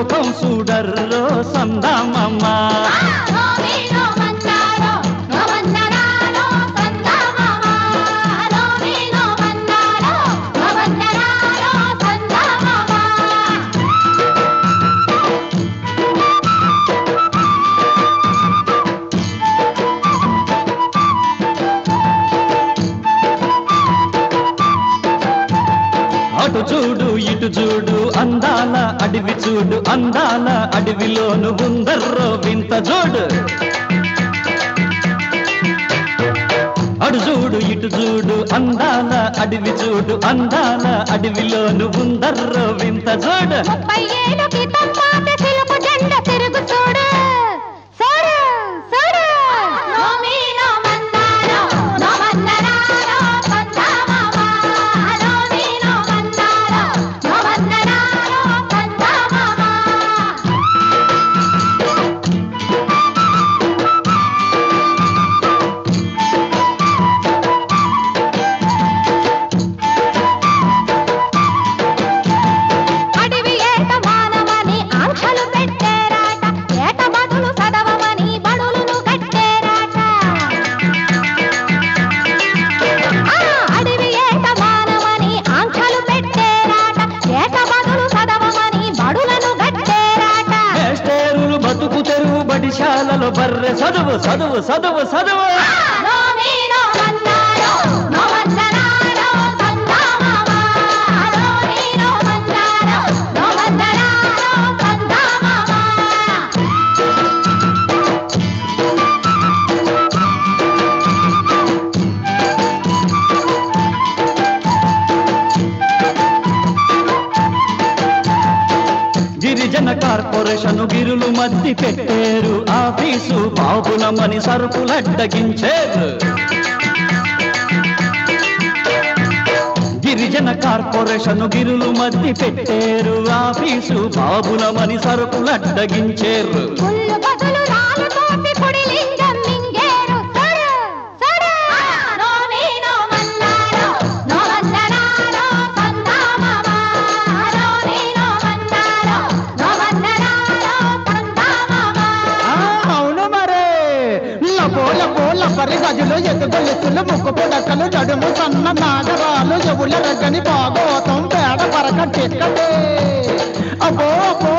లోకం చూడర్రో సందామమ్మ అటు చూడు ఇటు చూడు అందాల అడవి చూడు అందాల అడవిలోను ఉందర్రో వింత జోడు అటు చూడు ఇటు చూడు అందాల అడవి చూడు అందాల అడవిలోను ఉందర్రో వింత జోడు బడిశాలలో బర్రె చదువు చదువు చదువు చదువు గిరిజన కార్పొరేషన్ గిరులు మద్ది పెట్టేరు ఆఫీసు బాబులమని సరుకులడ్డగించేరు గిరిజన కార్పొరేషన్ గిరులు మద్ది పెట్టేరు ఆఫీసు బాబులమని సరుకులడ్డగించేరు పరి గజులు ఎదుగొలుసులు ముక్కు పుడకలు జడుము సన్న నాగరాలు ఎవుల రగని భాగోతం పేడ పరక చిక్కటే అబ్బో అబ్బో